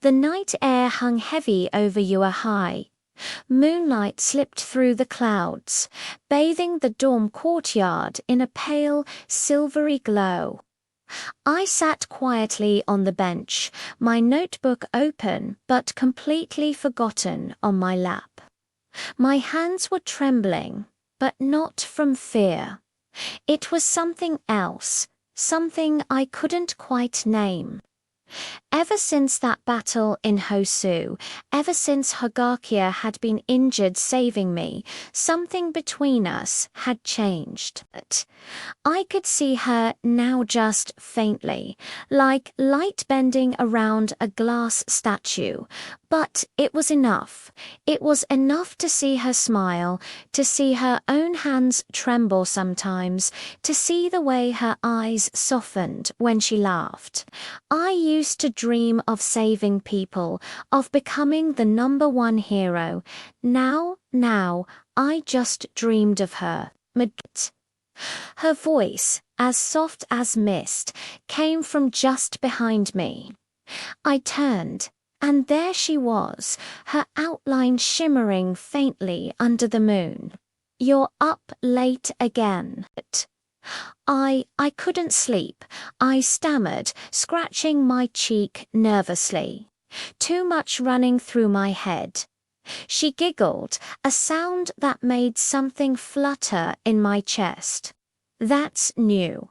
The night air hung heavy over High. Moonlight slipped through the clouds, bathing the dorm courtyard in a pale, silvery glow. I sat quietly on the bench, my notebook open but completely forgotten on my lap. My hands were trembling, but not from fear. It was something else, something I couldn't quite name. Ever since that battle in Hosu, ever since Hagakure had been injured saving me, something between us had changed. I could see her now just faintly, like light bending around a glass statue, but it was enough. It was enough to see her smile, to see her own hands tremble sometimes, to see the way her eyes softened when she laughed. I used to dream of saving people, of becoming the #1 hero. Now, I just dreamed of her. Her voice, as soft as mist, came from just behind me. I turned, and there she was, her outline shimmering faintly under the moon. "You're up late again." I couldn't sleep. I stammered, scratching my cheek nervously. Too much running through my head. She giggled, a sound that made something flutter in my chest. "That's new."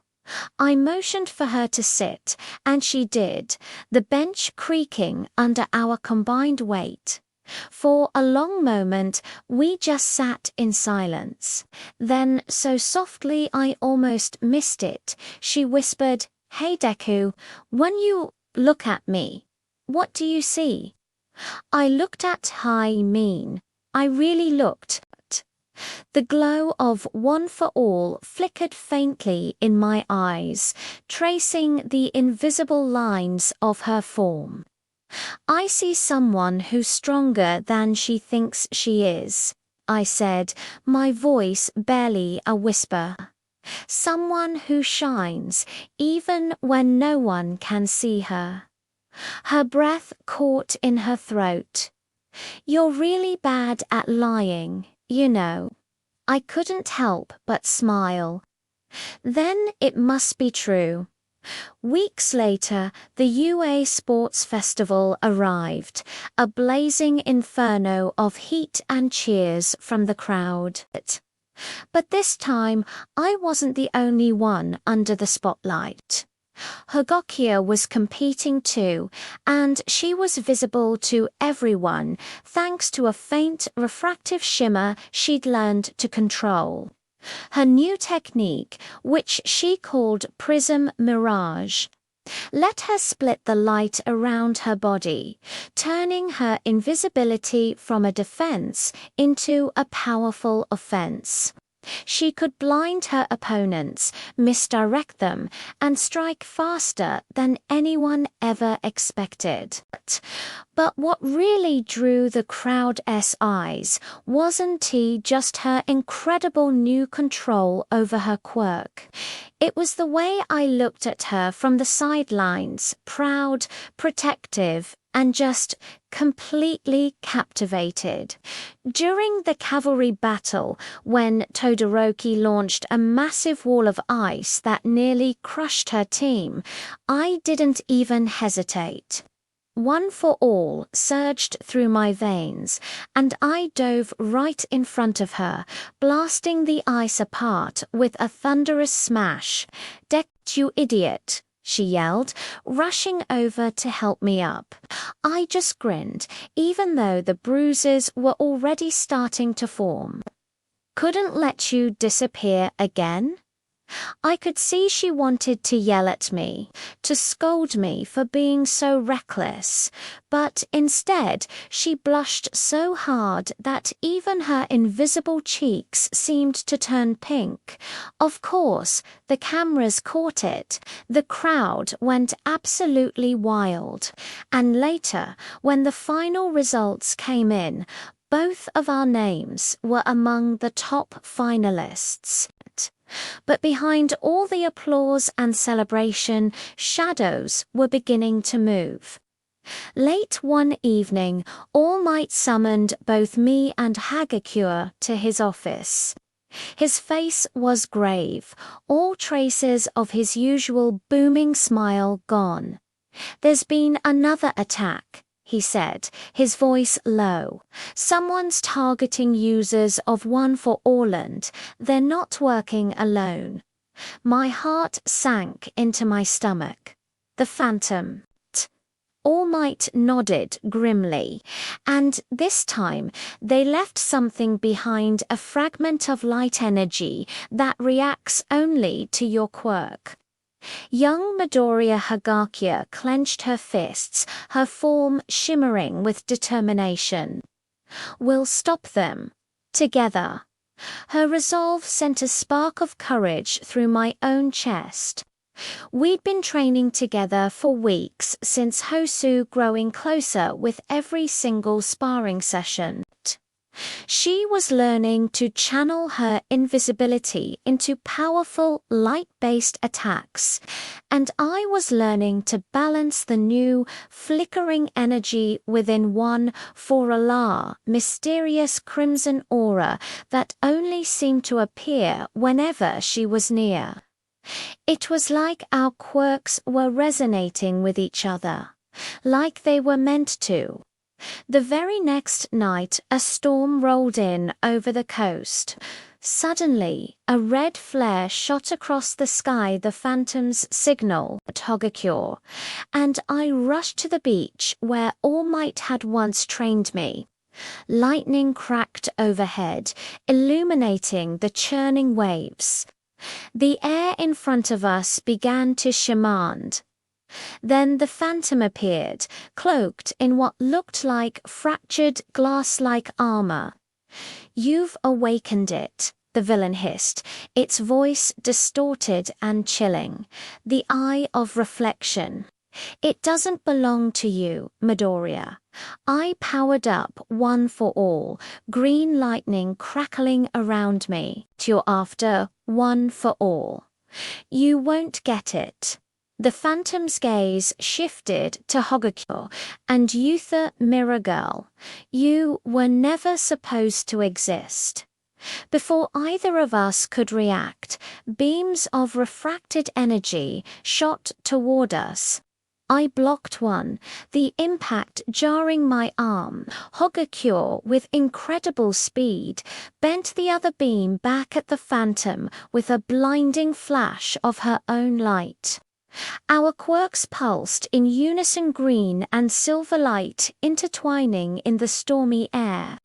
I motioned for her to sit, and she did, the bench creaking under our combined weight. For a long moment, we just sat in silence. Then, so softly I almost missed it, she whispered, "Hey Deku, when you look at me, what do you see?" I looked at High Mean. I really looked. The glow of One for All flickered faintly in my eyes, tracing the invisible lines of her form. "I see someone who's stronger than she thinks she is," I said, my voice barely a whisper. "Someone who shines, even when no one can see her." Her breath caught in her throat. "You're really bad at lying, you know." I couldn't help but smile. Then it must be true. Weeks later, the UA Sports Festival arrived, a blazing inferno of heat and cheers from the crowd. But this time, I wasn't the only one under the spotlight. Hagakure was competing too, and she was visible to everyone thanks to a faint refractive shimmer she'd learned to control. Her new technique, which she called Prism Mirage, let her split the light around her body, turning her invisibility from a defense into a powerful offense. She could blind her opponents, misdirect them, and strike faster than anyone ever expected. But what really drew the crowd's eyes wasn't just her incredible new control over her quirk. It was the way I looked at her from the sidelines, proud, protective, and just completely captivated. During the cavalry battle, when Todoroki launched a massive wall of ice that nearly crushed her team, I didn't even hesitate. One for All surged through my veins, and I dove right in front of her, blasting the ice apart with a thunderous smash. "Deku, you idiot!" she yelled, rushing over to help me up. I just grinned, even though the bruises were already starting to form. "Couldn't let you disappear again?" I could see she wanted to yell at me, to scold me for being so reckless, but instead she blushed so hard that even her invisible cheeks seemed to turn pink. Of course, the cameras caught it. The crowd went absolutely wild. And later, when the final results came in, both of our names were among the top finalists. But behind all the applause and celebration, shadows were beginning to move. Late one evening, All Might summoned both me and Hagakure to his office. His face was grave, all traces of his usual booming smile gone. "There's been another attack," he said, his voice low. "Someone's targeting users of One for All and they're not working alone." My heart sank into my stomach. The Phantom. All Might nodded grimly, and this time they left something behind, a fragment of light energy that reacts only to your quirk. Young Midoriya Hagakure clenched her fists, her form shimmering with determination. "We'll stop them. Together." Her resolve sent a spark of courage through my own chest. We'd been training together for weeks, since Hosu, growing closer with every single sparring session. She was learning to channel her invisibility into powerful, light-based attacks, and I was learning to balance the new, flickering energy within One for Allah, mysterious crimson aura that only seemed to appear whenever she was near. It was like our quirks were resonating with each other, like they were meant to. The very next night, a storm rolled in over the coast. Suddenly, a red flare shot across the sky, the Phantom's signal at Hagakure, and I rushed to the beach where All Might had once trained me. Lightning cracked overhead, illuminating the churning waves. The air in front of us began to shimmer. Then the Phantom appeared, cloaked in what looked like fractured glass-like armor. "You've awakened it," the villain hissed, its voice distorted and chilling. "The eye of reflection. It doesn't belong to you, Midoriya." I powered up One for All, green lightning crackling around me. "You're after One for All. You won't get it." The Phantom's gaze shifted to Hagakure and Yutha Mirror Girl. "You were never supposed to exist." Before either of us could react, beams of refracted energy shot toward us. I blocked one, the impact jarring my arm. Hagakure, with incredible speed, bent the other beam back at the Phantom with a blinding flash of her own light. Our quirks pulsed in unison, green and silver light intertwining in the stormy air.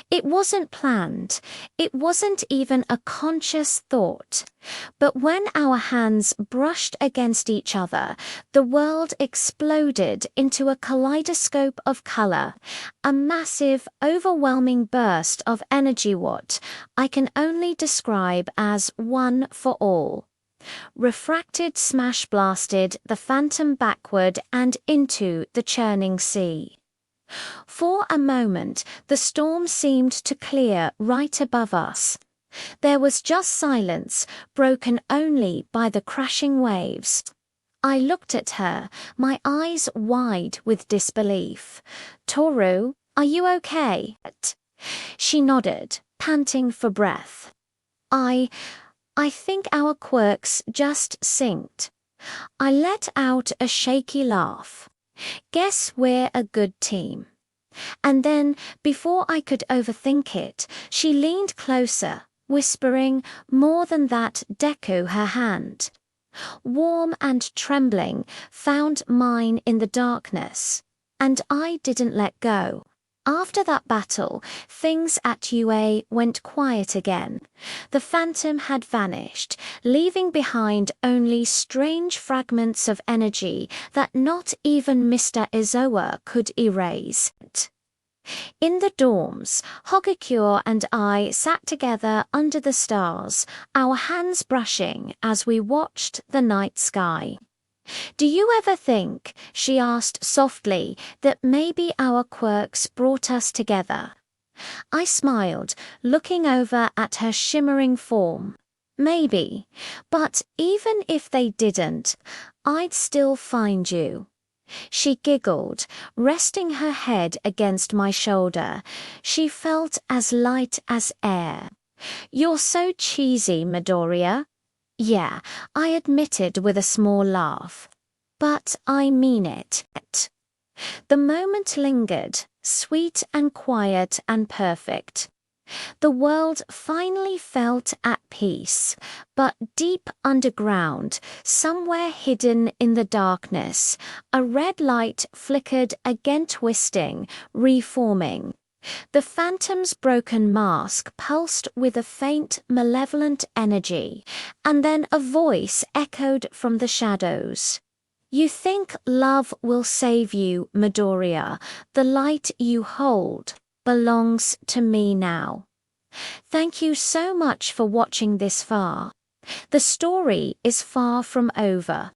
It wasn't planned, it wasn't even a conscious thought. But when our hands brushed against each other, the world exploded into a kaleidoscope of color, a massive, overwhelming burst of energy, what I can only describe as One for All. Refracted, smash blasted the Phantom backward and into the churning sea. For a moment, the storm seemed to clear right above us. There was just silence, broken only by the crashing waves. I looked at her, my eyes wide with disbelief. "Toru, are you okay?" She nodded, panting for breath. I think our quirks just synced." I let out a shaky laugh. "Guess we're a good team." And then, before I could overthink it, she leaned closer, whispering, "More than that, Deku," her hand, warm and trembling, found mine in the darkness. And I didn't let go. After that battle, things at UA went quiet again. The Phantom had vanished, leaving behind only strange fragments of energy that not even Mr. Izoa could erase. In the dorms, Hagakure and I sat together under the stars, our hands brushing as we watched the night sky. "Do you ever think," she asked softly, "that maybe our quirks brought us together?" I smiled, looking over at her shimmering form. "Maybe, but even if they didn't, I'd still find you." She giggled, resting her head against my shoulder. She felt as light as air. "You're so cheesy, Midoriya." "Yeah," I admitted with a small laugh. "But I mean it." The moment lingered, sweet and quiet and perfect. The world finally felt at peace, but deep underground, somewhere hidden in the darkness, a red light flickered again, twisting, reforming. The phantom's broken mask pulsed with a faint, malevolent energy, and then a voice echoed from the shadows. "You think love will save you, Midoriya. The light you hold belongs to me now." Thank you so much for watching this far. The story is far from over.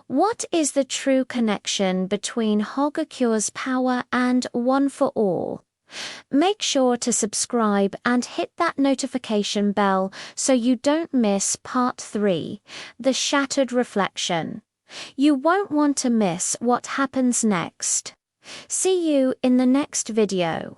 What is the true connection between Hagakure's power and One for All? Make sure to subscribe and hit that notification bell so you don't miss part 3, The Shattered Reflection. You won't want to miss what happens next. See you in the next video.